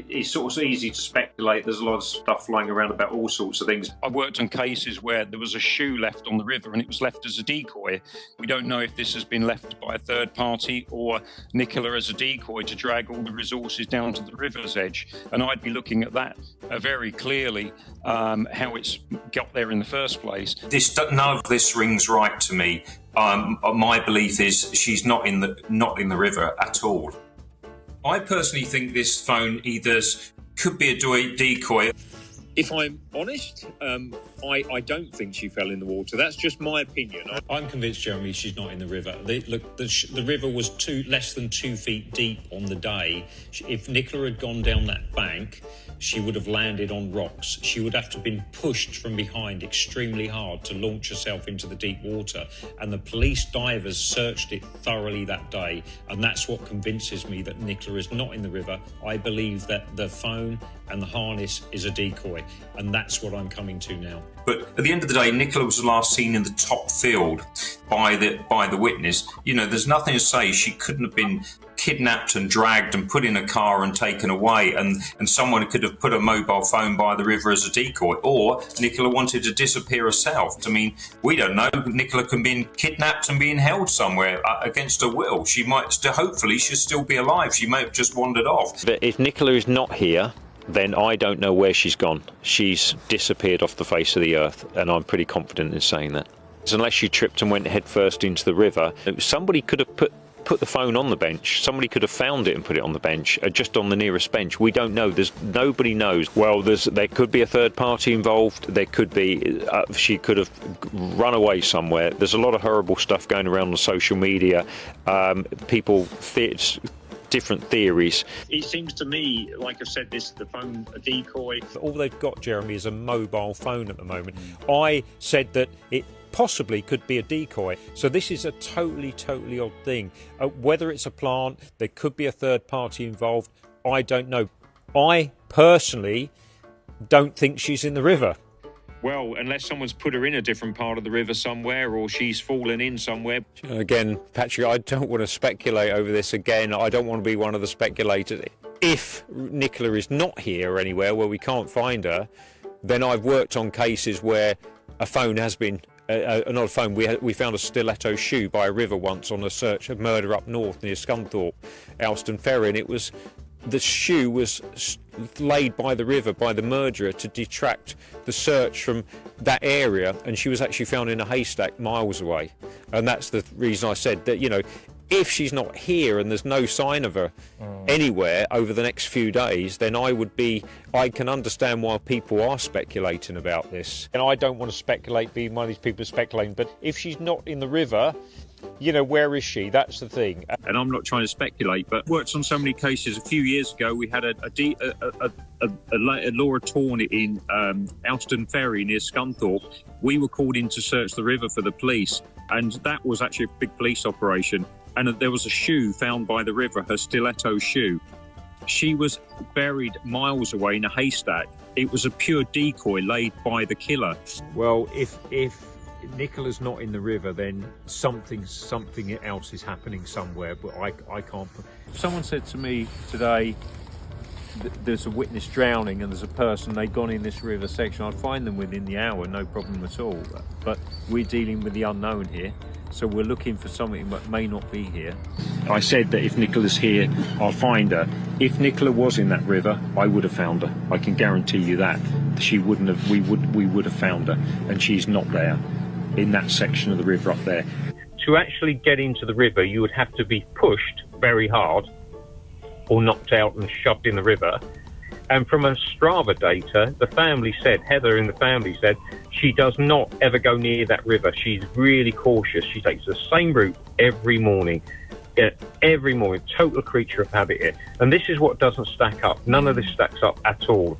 it's sort of easy to speculate. There's a lot of stuff flying around about all sorts of things. I worked on cases where there was a shoe left on the river and it was left as a decoy. We don't know if this has been left by a third party or Nicola as a decoy to drag all the resources down to the river's edge. And I'd be looking at that very clearly, how it's got there in the first place. None of this rings right to me. My belief is she's not in the river at all. I personally think this phone either could be a decoy. If I'm honest, I don't think she fell in the water. That's just my opinion. I'm convinced, Jeremy, she's not in the river. The river was less than 2 feet deep on the day. If Nicola had gone down that bank, she would have landed on rocks. She would have to have been pushed from behind extremely hard to launch herself into the deep water. And the police divers searched it thoroughly that day. And that's what convinces me that Nicola is not in the river. I believe that the phone and the harness is a decoy. And that's what I'm coming to now. But at the end of the day, Nicola was last seen in the top field by the witness. You know, there's nothing to say she couldn't have been kidnapped and dragged and put in a car and taken away, and someone could have put a mobile phone by the river as a decoy, or Nicola wanted to disappear herself. I mean, we don't know. Nicola can be kidnapped and being held somewhere against her will. She might hopefully she'll still be alive. She may have just wandered off. But if Nicola is not here, then I don't know where she's gone. She's disappeared off the face of the earth, and I'm pretty confident in saying that. Unless she tripped and went headfirst into the river, somebody could have put the phone on the bench. Somebody could have found it and put it on the bench, just on the nearest bench. We don't know. Nobody knows. Well, there could be a third party involved. There could be. She could have run away somewhere. There's a lot of horrible stuff going around on social media. Different theories. It seems to me, like I've said, the phone a decoy. All they've got, Jeremy, is a mobile phone at the moment. I said that it possibly could be a decoy. So this is a totally odd thing. Whether it's a plant, there could be a third party involved, I don't know. I personally don't think she's in the river. Well, unless someone's put her in a different part of the river somewhere, or she's fallen in somewhere. Again, Patrick, I don't want to speculate over this again. I don't want to be one of the speculators. If Nicola is not here anywhere where we can't find her, then I've worked on cases where a phone has been, not a phone, we found a stiletto shoe by a river once on a search of murder up north near Scunthorpe, Alston Ferry, and the shoe was laid by the river by the murderer to detract the search from that area, and she was actually found in a haystack miles away. And that's the reason I said that, you know, if she's not here and there's no sign of her anywhere over the next few days, then I can understand why people are speculating about this. And I don't want to speculate, being one of these people speculating, but if she's not in the river, you know, where is she? That's the thing. And I'm not trying to speculate, but worked on so many cases. A few years ago, we had a Laura Torn in Alston Ferry near Scunthorpe. We were called in to search the river for the police, and that was actually a big police operation. And there was a shoe found by the river, her stiletto shoe. She was buried miles away in a haystack. It was a pure decoy laid by the killer. Well, if Nicola's not in the river, then something else is happening somewhere, but I can't. If someone said to me today, there's a witness drowning and there's a person, they've gone in this river section, I'd find them within the hour, no problem at all. But we're dealing with the unknown here, so we're looking for something that may not be here. I said that if Nicola's here, I'll find her. If Nicola was in that river, I would have found her. I can guarantee you that. She wouldn't have. We would have found her, and she's not there in that section of the river up there. To actually get into the river, you would have to be pushed very hard or knocked out and shoved in the river. And from a Strava data, the family said, Heather and the family said, she does not ever go near that river. She's really cautious. She takes the same route every morning. Every morning, total creature of habit here. And this is what doesn't stack up. None of this stacks up at all.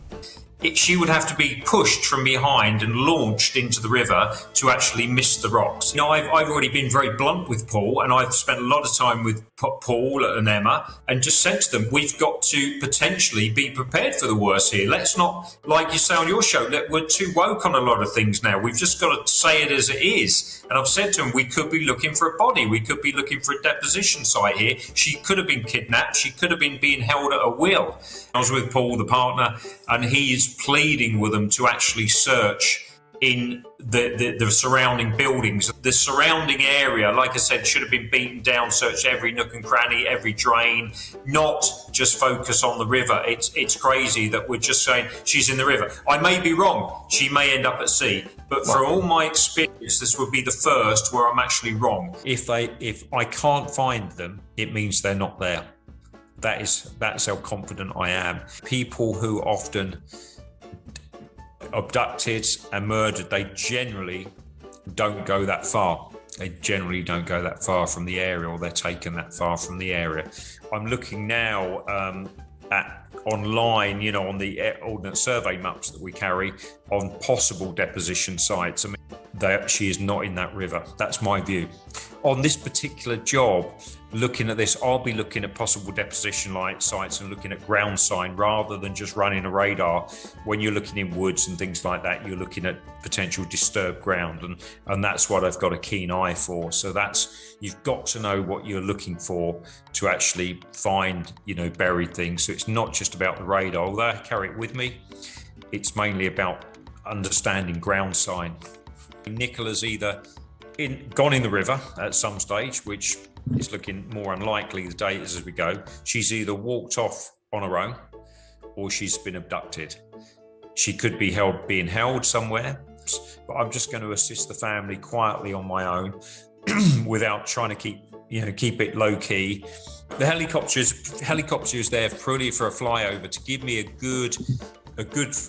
she would have to be pushed from behind and launched into the river to actually miss the rocks. You know, I've already been very blunt with Paul, and I've spent a lot of time with Paul and Emma, and just said to them, we've got to potentially be prepared for the worst here. Let's not, like you say on your show, that we're too woke on a lot of things now. We've just got to say it as it is. And I've said to them, we could be looking for a body. We could be looking for a deposition site here. She could have been kidnapped. She could have been being held at a will. I was with Paul, the partner, and he's pleading with them to actually search in the surrounding buildings. The surrounding area, like I said, should have been beaten down, searched every nook and cranny, every drain, not just focus on the river. It's crazy that we're just saying she's in the river. I may be wrong. She may end up at sea. But for all my experience, this would be the first where I'm actually wrong. If I can't find them, it means they're not there. That's how confident I am. People who often abducted and murdered, they generally don't go that far. They generally don't go that far from the area, or they're taken that far from the area. I'm looking now at online, you know, on the Ordnance Survey maps that we carry on possible deposition sites. I mean, she is not in that river. That's my view. On this particular job, looking at this, I'll be looking at possible deposition sites and looking at ground sign rather than just running a radar. When you're looking in woods and things like that, you're looking at potential disturbed ground, and that's what I've got a keen eye for. So you've got to know what you're looking for to actually find, you know, buried things. So it's not just about the radar, although I carry it with me. It's mainly about understanding ground sign. Nicola's either gone in the river at some stage, which is looking more unlikely the days as we go. She's either walked off on her own or she's been abducted. She could be being held somewhere, but I'm just going to assist the family quietly on my own without trying to keep it low key. The helicopter is there purely for a flyover to give me a good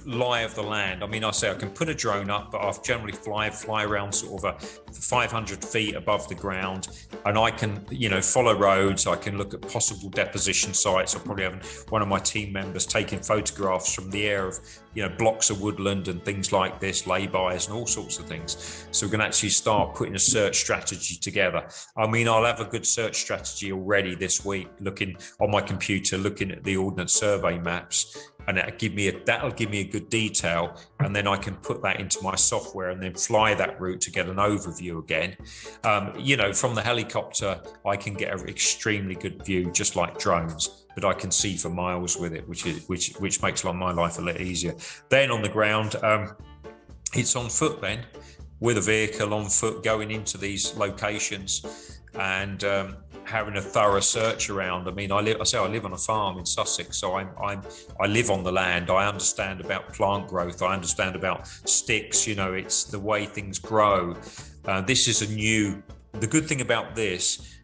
lie of the land. I mean, I say I can put a drone up, but I'll generally fly around sort of 500 feet above the ground, and I can, you know, follow roads. I can look at possible deposition sites. I'll probably have one of my team members taking photographs from the air of, you know, blocks of woodland and things like this, laybys and all sorts of things. So we can actually start putting a search strategy together. I mean, I'll have a good search strategy already this week, looking on my computer, looking at the Ordnance Survey maps, and that'll give me a good detail, and then I can put that into my software and then fly that route to get an overview again. You know, from the helicopter, I can get an extremely good view, just like drones, but I can see for miles with it, which makes my life a little easier. Then on the ground, it's on foot then, with a vehicle on foot going into these locations and having a thorough search around. I mean, I live on a farm in Sussex, so I live on the land. I understand about plant growth. I understand about sticks. You know, it's the way things grow. This is the good thing about this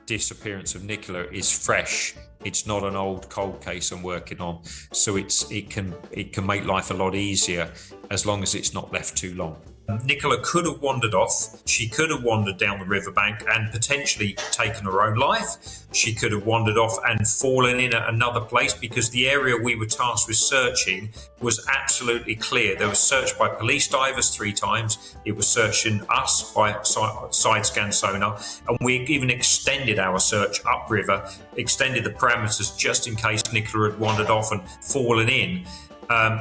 disappearance of Nicola is fresh. It's not an old cold case I'm working on, so it can make life a lot easier as long as it's not left too long. Nicola could have wandered off. She could have wandered down the riverbank and potentially taken her own life. She could have wandered off and fallen in at another place, because the area we were tasked with searching was absolutely clear. There was search by police divers 3 times. It was searching us by side scan sonar, and we even extended our search upriver, extended the parameters just in case Nicola had wandered off and fallen in.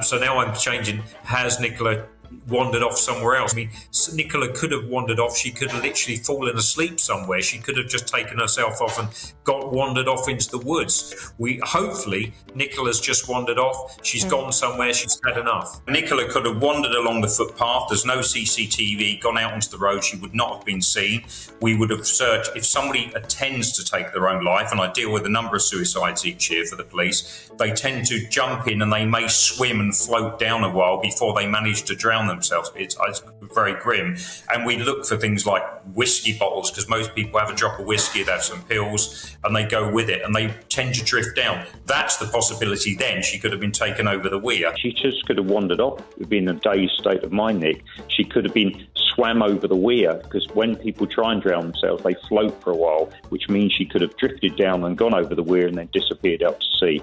So now I'm changing, has Nicola wandered off somewhere else? I mean, Nicola could have wandered off. She could have literally fallen asleep somewhere. She could have just taken herself off and wandered off into the woods. Hopefully Nicola's just wandered off. She's gone somewhere. She's had enough. Nicola could have wandered along the footpath. There's no CCTV, gone out onto the road. She would not have been seen. We would have searched. If somebody intends to take their own life, and I deal with a number of suicides each year for the police, they tend to jump in and they may swim and float down a while before they manage to drown themselves. It's very grim. And we look for things like whiskey bottles, because most people have a drop of whiskey, they have some pills, and they go with it, and they tend to drift down. That's the possibility. Then she could have been taken over the weir. She just could have wandered off, in a dazed state of mind, Nick. She could have been swam over the weir, because when people try and drown themselves, they float for a while, which means she could have drifted down and gone over the weir and then disappeared out to sea.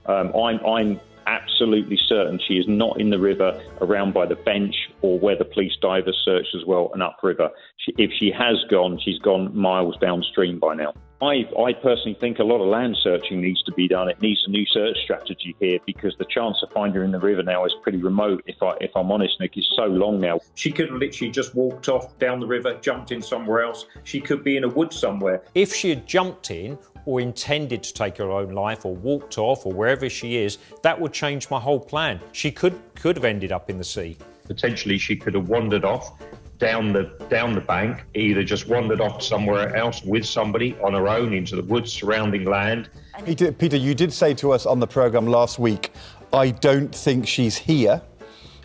I'm absolutely certain she is not in the river around by the bench or where the police divers searched as well and upriver. If she has gone, she's gone miles downstream by now. I personally think a lot of land searching needs to be done. It needs a new search strategy here because the chance to find her in the river now is pretty remote. If I'm honest, Nick, is so long now. She could have literally just walked off down the river, jumped in somewhere else. She could be in a wood somewhere. If she had jumped in or intended to take her own life or walked off or wherever she is, that would change my whole plan. She could have ended up in the sea. Potentially she could have wandered off down the bank, either just wandered off somewhere else with somebody on her own into the woods surrounding land. Peter, you did say to us on the programme last week, I don't think she's here.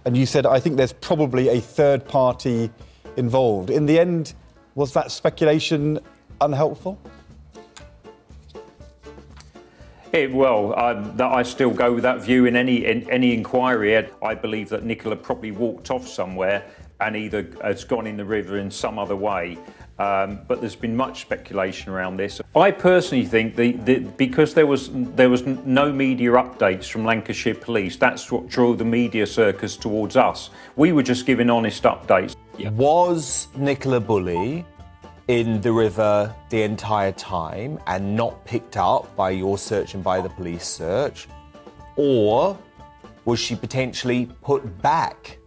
And you said, I think there's probably a third party involved. In the end, was that speculation unhelpful? I still go with that view in any inquiry. I believe that Nicola probably walked off somewhere and either has gone in the river in some other way. But there's been much speculation around this. I personally think because there was no media updates from Lancashire Police, that's what drew the media circus towards us. We were just giving honest updates. Yeah. Was Nicola Bulley in the river the entire time and not picked up by your search and by the police search? Or was she potentially put back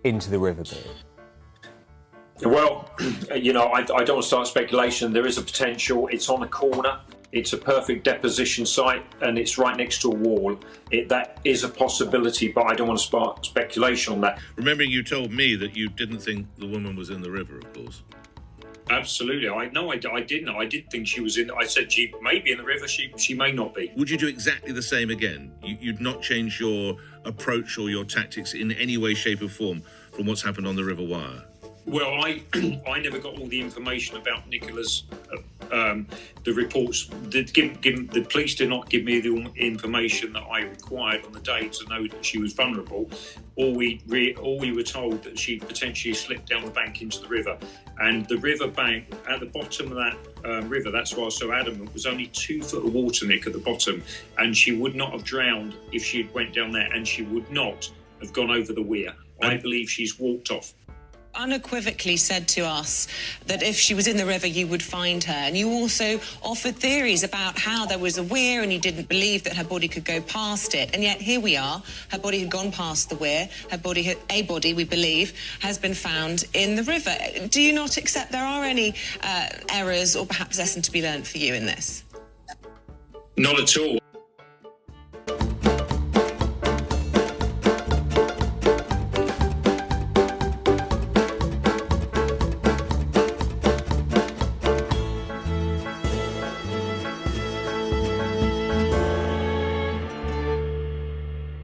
into the riverbed? Well, I don't want to start speculation. There is a potential. It's on a corner. It's a perfect deposition site, and it's right next to a wall. That is a possibility, but I don't want to spark speculation on that. Remembering you told me that you didn't think the woman was in the river, of course. Absolutely. I didn't. I did think she was in. I said she may be in the river. She may not be. Would you do exactly the same again? You'd not change your approach or your tactics in any way, shape or form from what's happened on the River Wyre? Well, I never got all the information about Nicola's, the reports. The police did not give me the information that I required on the day to know that she was vulnerable. All we were told that she potentially slipped down the bank into the river. And the river bank, at the bottom of that river, that's why I was so adamant, was only 2 foot of water, Nick, at the bottom. And she would not have drowned if she had went down there, and she would not have gone over the weir. I believe she's walked off. Unequivocally said to us that if she was in the river, you would find her. And you also offered theories about how there was a weir and you didn't believe that her body could go past it. And yet here we are. Her body had gone past the weir. A body, we believe, has been found in the river. Do you not accept there are any errors or perhaps lessons to be learned for you in this? Not at all.